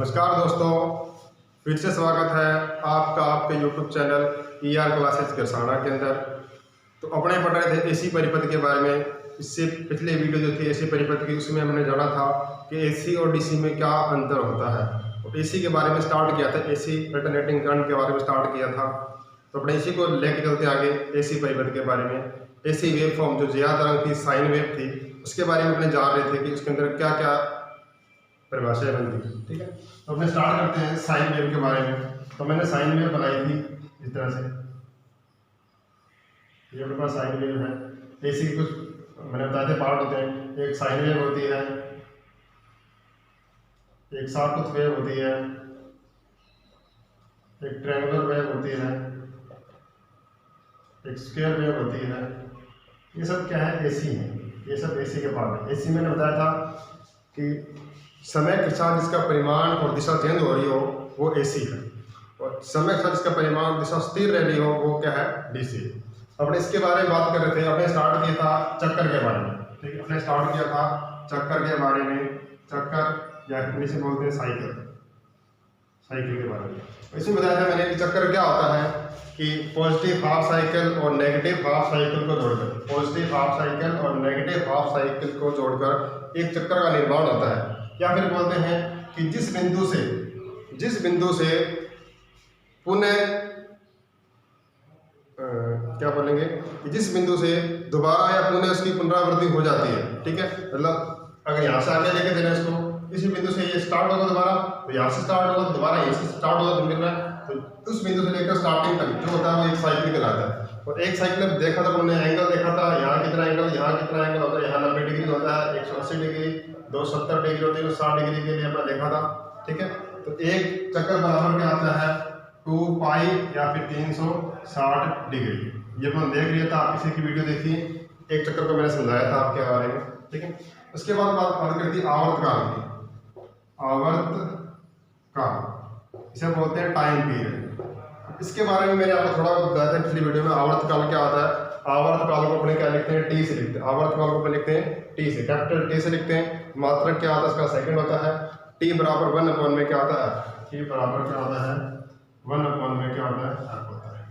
नमस्कार दोस्तों, फिर से स्वागत है आपका आपके YouTube चैनल ER क्लासेस करसाना के अंदर। तो अपने पढ़ रहे थे एसी परिपथ के बारे में। इससे पिछले वीडियो जो थी एसी परिपथ की, उसमें हमने जाना था कि एसी और डीसी में क्या अंतर होता है। तो एसी के बारे में स्टार्ट किया था, एसी अल्टरनेटिंग करंट के बारे में स्टार्ट किया था। तो अपने इसी को लेकर चलते आगे एसी परिपथ के बारे में। एसी वेव फॉर्म जो ज्या तरंग की साइन वेव थी, उसके बारे में अपने जान रहे थे कि उसके अंदर क्या क्या परिभाषाएं बनती है। ठीक है, तो अपने स्टार्ट करते हैं साइन वेव के बारे में। तो मैंने साइन वेव बनाई थी इस तरह से, ये अपने पास साइन वेव है। एसी के कुछ मैंने बताए थे पार्ट होते हैं। एक साइन वेव होती है, एक सॉटूथ वेव होती है, एक ट्रायंगुलर वेव होती है, एक स्क्वायर वेव होती है। ये सब क्या है? एसी है। ये सब एसी के पार्ट है। एसी मैंने बताया था कि समय के साथ जिसका परिमाण और दिशा चेंज हो रही हो वो एसी है, और समय के साथ जिसका परिमाण दिशा स्थिर रह रही हो वो क्या है? डीसी। अपने इसके बारे में बात कर रहे थे। अपने स्टार्ट किया था चक्कर के बारे में। ठीक है, अपने स्टार्ट किया था चक्कर के बारे में। चक्कर या इंग्लिश में बोलते हैं साइकिल, साइकिल के बारे में। इसमें बताया था मैंने कि चक्कर क्या होता है कि पॉजिटिव हाफ साइकिल और नेगेटिव हाफ साइकिल को जोड़कर, पॉजिटिव हाफ साइकिल और नेगेटिव हाफ साइकिल को जोड़कर एक चक्कर का निर्माण होता है। या फिर बोलते हैं कि जिस बिंदु से पुनः क्या बोलेंगे कि जिस बिंदु से दोबारा या पुनः उसकी पुनरावृत्ति हो जाती है। ठीक है, मतलब अगर यहाँ से आगे लेके देना इसको, इसी बिंदु से ये स्टार्ट होगा दोबारा, तो यहाँ से स्टार्ट होगा तो दोबारा यहाँ से स्टार्ट होगा तो मिल रहा है। तो उस बिंदु से लेकर स्टार्टिंग तक जो होता है वो एक साइकिल कहलाता है। और एक साइकिल में देखा था उन्होंने, एंगल देखा था, यहाँ कितना एंगल, यहाँ कितना एंगल होता है, यहाँ 90 डिग्री होता है, 180 डिग्री, 270 डिग्री होती है, 60 डिग्री के लिए अपना देखा था। ठीक है, तो एक चक्कर बराबर क्या आता है? 2 पाई या फिर 360 डिग्री। ये अपन देख लिया था, आप इसी की वीडियो देखिए। एक चक्कर को मैंने समझाया था आपके बारे में। ठीक है, उसके बाद बात करती है आवर्तकाल की। आवर्तकाल इसे बोलते हैं टाइम पीरियड। इसके बारे में मैंने आपको थोड़ा बहुत बताया था पिछली वीडियो में। आवर्तकाल क्या होता है? आवर्तकाल को अपने क्या लिखते हैं? टी से लिखते हैं। आवर्तकाल को अपने लिखते हैं टी से, कैपिटल टी से लिखते हैं। मात्रक क्या होता है? इसका सेकंड होता है। टी बराबर 1 में क्या होता है? टी बराबर क्या होता है? 1 में क्या होता है? एफ होता है।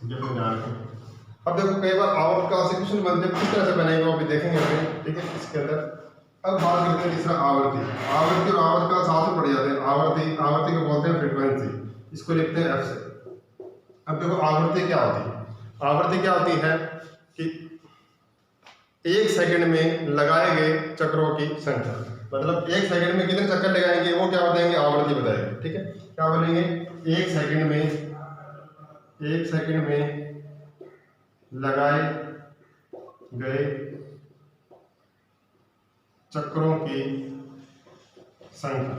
जब ध्यान रखें। अब देखो कई बार आवर्तकाल से क्वेश्चन बनते हैं, किस तरह से बनेगा वो भी देखेंगे अपने। ठीक है, इसके अंदर अब बात करते हैं तीसरा आवर्ती। आवर्ती और आवर्तकाल साथ में पड़ जाते हैं। आवर्ती को बोलते हैं फ्रीक्वेंसी, इसको लिखते हैं एफ से। अब देखो आवर्ती क्या होती है? आवर्ती क्या होती है कि 1 सेकंड में लगाए गए चक्रों की संख्या, मतलब 1 सेकंड में कितने चक्कर लगाएंगे वो क्या बताएंगे? आवर्ती बताएंगे। ठीक है, क्या बोलेंगे? 1 सेकंड में लगाए गए चक्रों की संख्या।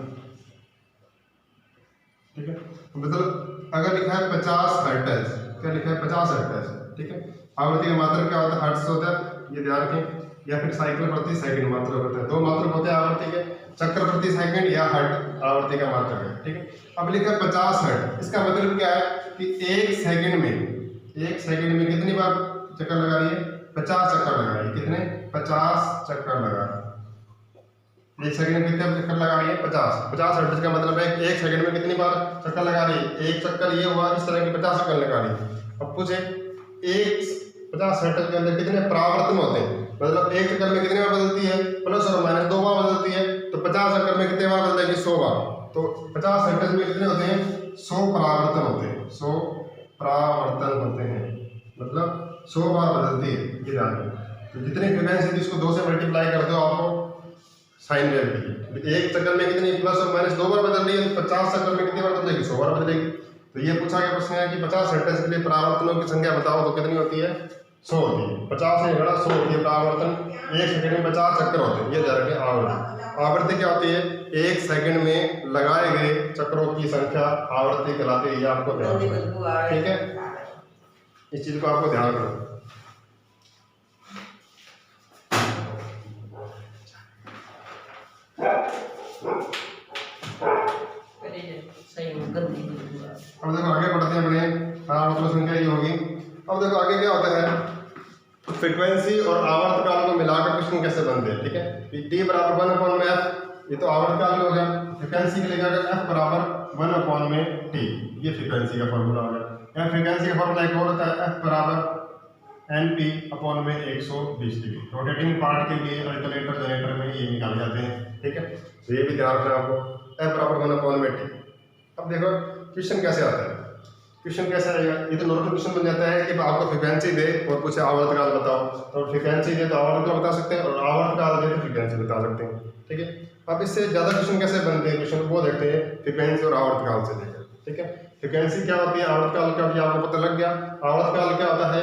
ठीक है, मतलब अगर लिखा है 50 हर्ट्ज, क्या लिखा है? 50 हर्ट्ज। ठीक है, आवृत्ति का मात्रक क्या होता है? हर्ट्ज होता है, ये ध्यान रखें। या फिर साइकिल प्रति सेकंड मात्रक होता है। 2 मात्रक होते हैं आवृत्ति के, चक्र प्रति सेकंड या हर्ट्ज आवृत्ति का मात्रक है। ठीक है, अब लिखा है 50 हर्ट्ज। इसका मतलब क्या है कि 1 सेकंड में कितनी बार चक्कर लगा रही है? 50 चक्कर लगा रही है। कितने? 50 चक्कर लगा रही है। 1 सेकंड में कितने चक्कर लगा रही है? 50 हर्ट्ज का मतलब है 1 सेकंड में कितनी बार चक्कर लगा रही है? एक चक्कर ये हुआ, इस तरह के 50 चक्कर लगा रही है। अब पूछे 50 हर्ट्ज के अंदर कितने परावर्तन होते हैं? मतलब एक चक्कर में कितनी बार बदलती है? प्लस और माइनस 2 बार बदलती है। तो 50 चक्कर में कितने बार बदलेगी? 100 बार। तो 50 हर्ट्ज में कितने होते हैं? 100 परावर्तन होते हैं। 100 परावर्तन होते हैं, मतलब 100 बार बदलती है। ये ध्यान रखें। तो जितनी फ्रीक्वेंसी थी इसको 2 से मल्टीप्लाई कर दो आपको साइन वेव की। एक चक्कर में कितनी प्लस और माइनस 2 बार बदल रही है, 50 चक्कर में कितनी बार बदलेगी? 100 बार बदलेगी। तो ये पूछा गया प्रश्न है कि 50 हर्ट्ज के लिए परावर्तनों की संख्या बताओ, तो कितनी होती है? 100 होती है। 50 से बड़ा 100 होती है परावर्तन। 1 सेकंड में 50 चक्कर होते हैं। ये ध्यान रखें। आवृत्ति क्या होती है? 1 सेकंड में लगाए गए चक्रों की संख्या आवृत्ति कहलाती है। ये आपको ध्यान रखना। ठीक है, इस चीज को आपको ध्यान रखना। अब देखो आगे बढ़ते हैं अपने। मतलब संख्या ये होगी। अब देखो आगे क्या होता है? फ्रीक्वेंसी और आवर्तकाल को मिलाकर प्रश्न कैसे बनते हैं। ठीक है, टी बराबर 1 में एफ ये तो आवर्तकाल हो गया। फ्रिक्वेंसी के लिए क्या होगा, एफ बराबर 1/t, ये फ्रिक्वेंसी का फॉर्मूला हो गया। या फ्रिक्वेंसी का फॉर्मूला एक और होता है, एफ बराबर NP/120 डिग्री। रोटेटिंग पार्ट के लिए अल्टरनेटर जनरेटर में ये निकाले जाते हैं, ठीक है। तो ये भी ध्यान रखना आपको, एफ बराबर 1/t। अब देखो क्वेश्चन कैसे आता है, क्वेश्चन कैसे आएगा, ये तो नॉर्मल क्वेश्चन बन जाता है कि आपको फ्रिक्वेंसी दे और पूछे आवर्तकाल बताओ, तो फ्रिक्वेंसी दे तो आवर्तकाल बता सकते हैं और आवर्तकाल दे तो फ्रिक्वेंसी बता सकते हैं, ठीक है। अब इससे ज़्यादा क्वेश्चन कैसे बनते हैं, क्वेश्चन वो देखते हैं फ्रिक्वेंसी और आवर्तकाल से लेकर, ठीक है। फ्रिक्वेंसी क्या होती है, आवर्तकाल का भी आपको पता लग गया। आवर्तकाल क्या होता है,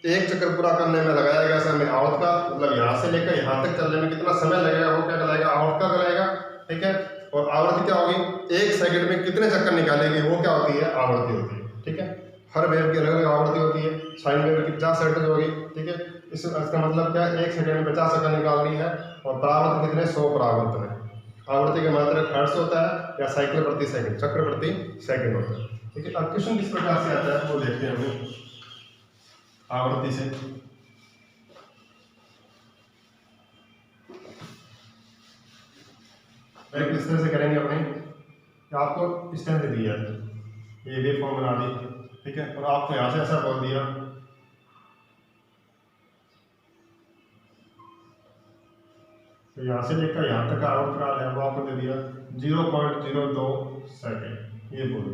एक चक्कर पूरा करने में लगाया गया समय आवर्तकाल, मतलब यहाँ से लेकर यहाँ तक चलने में कितना समय लगेगा वो क्या कहलाएगा, आवर्तकाल कहलाएगा, ठीक है। और आवृत्ति क्या होगी, एक सेकंड में कितने चक्कर निकालेगी वो क्या होती है, आवृत्ति होती है, ठीक है। हर वेव की अलग अलग आवृत्ति होती है। साइन वेव की 50 हर्ट्ज होगी, ठीक है। इसका मतलब क्या, एक सेकंड में 50 चक्कर निकालनी है और परावर्तन कितने, 100 परावर्तन है। आवृत्ति का मात्रक हर्ट्ज होता है या साइकिल प्रति सेकंड, चक्र प्रति सेकंड होता है, ठीक है। अब क्वेश्चन किस प्रकार से आता है वो देखते हैं हम आवृत्ति से। इस तरह से करेंगे अपने, आपको इस तरह से दिया है, ये वेव फॉर्म बना दी, ठीक है। और आपको यहाँ से ऐसा बोल दिया, तो यहाँ से लेकर यहाँ तक का आवर्तकाल है वो आपको दे दिया 0.02 सेकेंड, ये बोल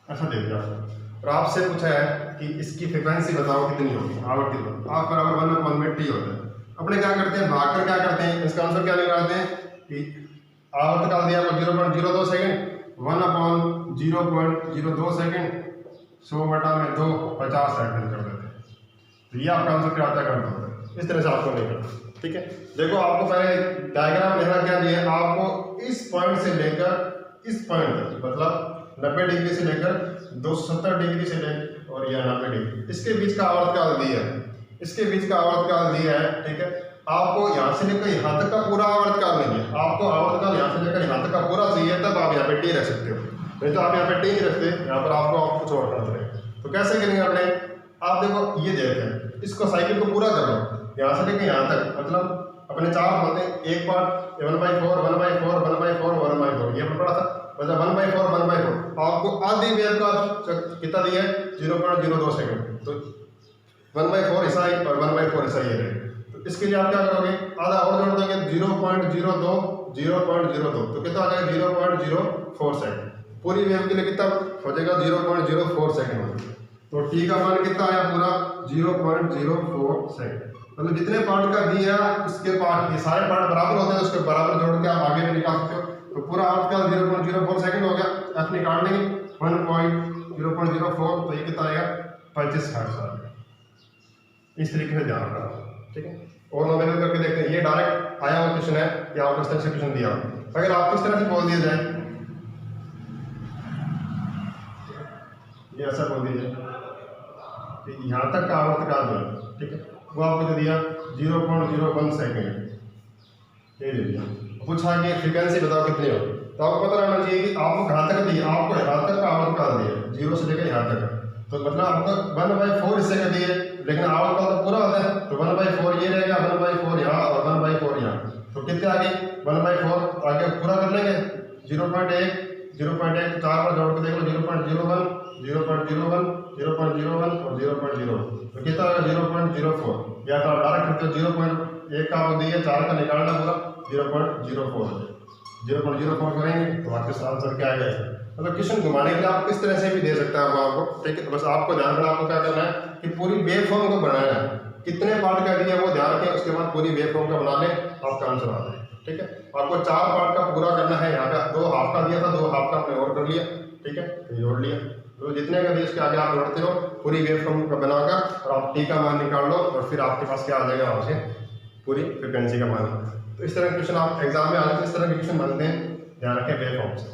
ऐसा दे दिया आपको। और आपसे पूछा है कि इसकी फ्रिक्वेंसी बताओ कितनी होगी, आवृत्ति बताओ, आप बराबर 1/t होता है। अपने क्या करते हैं, भागकर क्या करते हैं, इसका आंसर क्या निकालते हैं कि आवर्तकाल दिया आपको 0.02 सेकेंड, 1/0.02 सेकेंड 100/2 50 सेकंड कर देते हैं, तो ये आपका आंसर क्या आता है, कर दो। इस तरह से आपको नहीं करना, ठीक है। देखो आपको पहले डायग्राम लिखना क्या दिया है, आपको इस पॉइंट से लेकर इस पॉइंट तक, मतलब 90 डिग्री से लेकर 270 डिग्री से लेकर और यह 90 डिग्री, इसके बीच का आवर्तकाल दिया है, इसके बीच का आवर्तकाल दिया है, ठीक है। आपको यहाँ से लेकर यहाँ तक का पूरा आवर्तकाल नहीं है, आपको आवर्तकाल यहाँ से लेकर यहाँ तक का पूरा चाहिए, तब आप यहाँ पे टी रख सकते हो, नहीं तो आप यहाँ पे टी नहीं रखते, यहाँ पर आपको कुछ और करना पड़ेगा। तो कैसे करेंगे अपने, आप देखो ये देखें, इसको साइकिल को पूरा कर लो यहाँ से लेकर यहाँ तक, मतलब अपने चार होते हैं, एक पार्ट 1/4 1/4 1/4 1/4, ये पड़ा था, मतलब 1/4 1/4, आपको आधी वेव का कितना दिया है 0.02 सेकंड, तो 1/4 हिस्सा है और 1/4 हिस्सा ये है। तो इसके लिए आप क्या करोगे, आधा और जोड़ दोगे 0.02 तो कितना आ जाएगा 0.04 सेकंड। पूरी वेव के लिए कितना हो जाएगा 0.04 सेकंड हो जाएगा। तो टी का मान कितना आया पूरा 0.04 सेकंड। मतलब जितने पार्ट का दिया उसके पार्ट, ये सारे पार्ट बराबर होते हैं, उसके बराबर जोड़ के आप आगे भी निकाल सकते हो। तो पूरा आवर्तकाल 0.04 सेकंड हो गया। एफ निकाल लेंगे 1.0.04, तो ये कितना आएगा 25 हर्ट्ज आ गया। इस तरीके से ध्यान रखना, ठीक है। और नॉमिनल करके देखते हैं, ये डायरेक्ट आया हुआ क्वेश्चन है कि आपको इस तरह से क्वेश्चन दिया, अगर आपको इस तरह से बोल दिया जाए, ये ऐसा बोल दिया जाए कि यहाँ तक का आवर्तकाल जो है, ठीक है, वो आपको दिया 0.01 सेकेंड, ये दे दिया। पूछा कि फ्रीक्वेंसी बताओ कितनी हो, तो आपको पता रहना चाहिए कि आपको कहाँ तक दिया, आपको यहाँ तक का आवर्तकाल दिया 0 से लेकर यहाँ तक, तो मतलब आपको 1/4 हिस्से का दिए, लेकिन आवर्तकाल तो पूरा होता है, तो 1/4 ये रहेगा, 1/4 यहाँ और 1/4 यहाँ, तो कितने आ गई 1/4, आगे पूरा कर लेंगे 0.1 0.1 चार बार जोड़ के देख लो 0.01 0.01 0.01 और 0.01, तो कितना होगा 0.04, या तो डायरेक्ट करते हो 0.1 का वो दिए 4 का निकालना पूरा 0.04 0.04 करेंगे तो आपके आंसर क्या आएगा। मतलब क्वेश्चन घुमाने के लिए आप किस तरह से भी दे सकते हैं आपको, ठीक है। तो बस आपको ध्यान रखना, आपको क्या करना है कि पूरी वेव फॉर्म को बनाना है, कितने पार्ट का दिया वो ध्यान रखें, उसके बाद पूरी वेव फॉर्म का बना लें, आपका आंसर आ जाए, ठीक है। आपको 4 पार्ट का पूरा करना है, यहाँ पे 2 हाफ का दिया था, 2 हाफ का आपने और कर लिया, ठीक है, जोड़ लिया, तो जितने का दिया उसके आगे आप जोड़ते रहो पूरी वेव फॉर्म का बनाकर, और आप टी का मान निकाल लो और फिर आपके पास क्या आ जाएगा वहाँ से पूरी फ्रिक्वेंसी का मान। तो इस तरह के क्वेश्चन आप एग्जाम में आते हैं, इस तरह के क्वेश्चन बनते हैं, ध्यान रखें वेव फॉर्म से।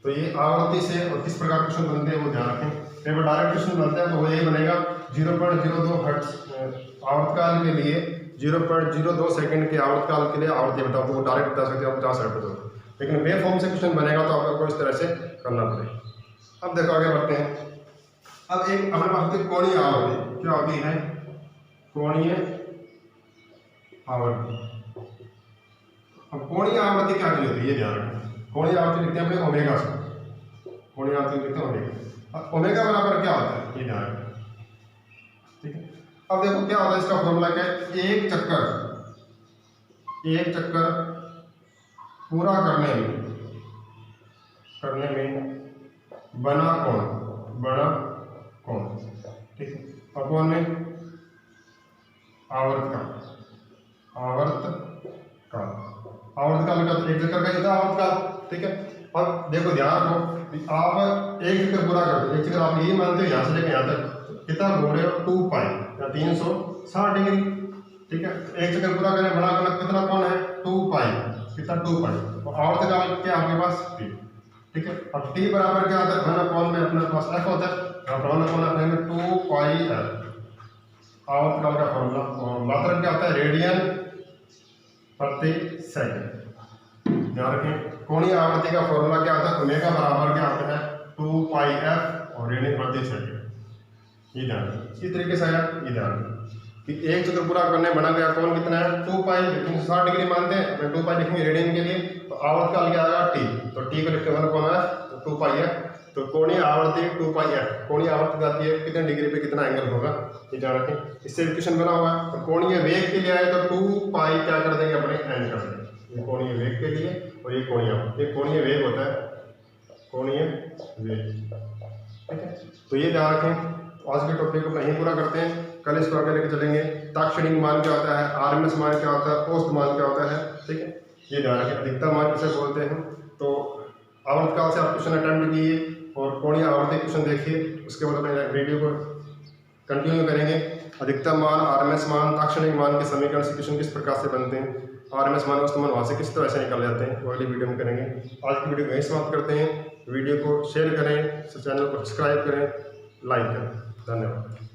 तो ये आवृत्ति से और किस प्रकार क्वेश्चन बनते हैं वो ध्यान रखें। पेपर डायरेक्ट क्वेश्चन बनते हैं तो वो यही बनेगा 0.02 हर्ट्ज आवर्तकाल के लिए 0.02 सेकंड के आवर्तकाल के लिए आवृत्ति बताओ, तो वो डायरेक्ट बता सकते हो 50 हर्ट्ज हो। लेकिन वेव फॉर्म से क्वेश्चन बनेगा तो आपको इस तरह से करना पड़ेगा। अब देखो आगे बढ़ते हैं। अब एक अपने पास कोणीय आवृत्ति क्या होती है, कोणीय आवृत्ति। अब कोणीय आवृत्ति क्या चीज होती है ये ध्यान रखें। कोणीय आवृत्ति लिखते हैं अपने ओमेगा से, कोणीय आवृत्ति लिखते हैं ओमेगा। अब ओमेगा बराबर क्या होता है ये ध्यान रखें, ठीक है। अब देखो क्या होता है, इसका फॉर्मूला क्या है, एक चक्कर पूरा करने में बना कोण, ठीक है, अपॉन में आवर्त का मतलब एक चक्कर का इतना आवर्त का, ठीक है। अब देखो ध्यान रखो, आप एक चक्कर पूरा करते हो, एक चक्कर आप यही मानते हो यहाँ से लेकर यहाँ तक कितना घूम रहे हो 2 पाई या 360 डिग्री, ठीक है। एक चक्कर पूरा करने बड़ा कोण कितना कोण है 2 पाई, कितना 2 पाई, और आवर्त काल क्या आपके पास t, ठीक है। अब t बराबर क्या होता है 1 में अपने पास f होता है, यहाँ 1 2 पाई l आवर्त काल का फॉर्मूला, और मात्रक क्या होता है रेडियन प्रति सेकंड। ध्यान रखें कोणीय आवृत्ति का फॉर्मूला क्या होता है, ओमेगा बराबर क्या होता है 2 पाई f और रेडियन प्रति सेकंड। ये ध्यान रखें, इसी तरीके से आया, ये ध्यान रखें कि एक चक्कर पूरा करने बना गया कोण कितना है 2 पाई, लेकिन 60 डिग्री मानते हैं, अपने 2 पाई लिखेंगे रेडियन के लिए, तो आवर्त काल क्या आएगा t, तो t को लिखते हैं 1 तो 2 पाई है, तो कोणीय आवृत्ति 2 पाई है, कोणीय आवृत्ति बताती है कितने डिग्री पे कितना एंगल होगा, ये जान रखें। इससे इक्वेशन बना हुआ है। और कोणीय वेग के लिए आए तो 2 पाई क्या कर देंगे अपने n कर देंगे, ये कोणीय वेग के लिए, और ये कोणीय वेग होता है, कोणीय वेग, ठीक है। तो ये ध्यान रखें। आज के टॉपिक को यहीं पूरा करते हैं, कल इसको आगे लेके चलेंगे। ताक्षणिक मान क्या होता है, आरएमएस मान क्या होता है, औसत मान क्या होता है, ठीक है। ये ध्यान रखें, अधिकतम मान किसे बोलते हैं। तो आवर्त काल से आप क्वेश्चन अटेम्प्ट कीजिए और कोणीय आवर्ती क्वेश्चन देखिए, उसके बाद अपने वीडियो को कंटिन्यू करेंगे। अधिकतम मान, आरएमएस मान, ताक्षणिक मान के समीकरण से क्वेश्चन किस प्रकार से बनते हैं, आरएमएस मान औसत मान वहाँ से किस तरह से निकल जाते हैं, वो अगली वीडियो में करेंगे। आज की वीडियो को यहीं समाप्त करते हैं। वीडियो को शेयर करें, चैनल को सब्सक्राइब करें, लाइक करें। धन्यवाद।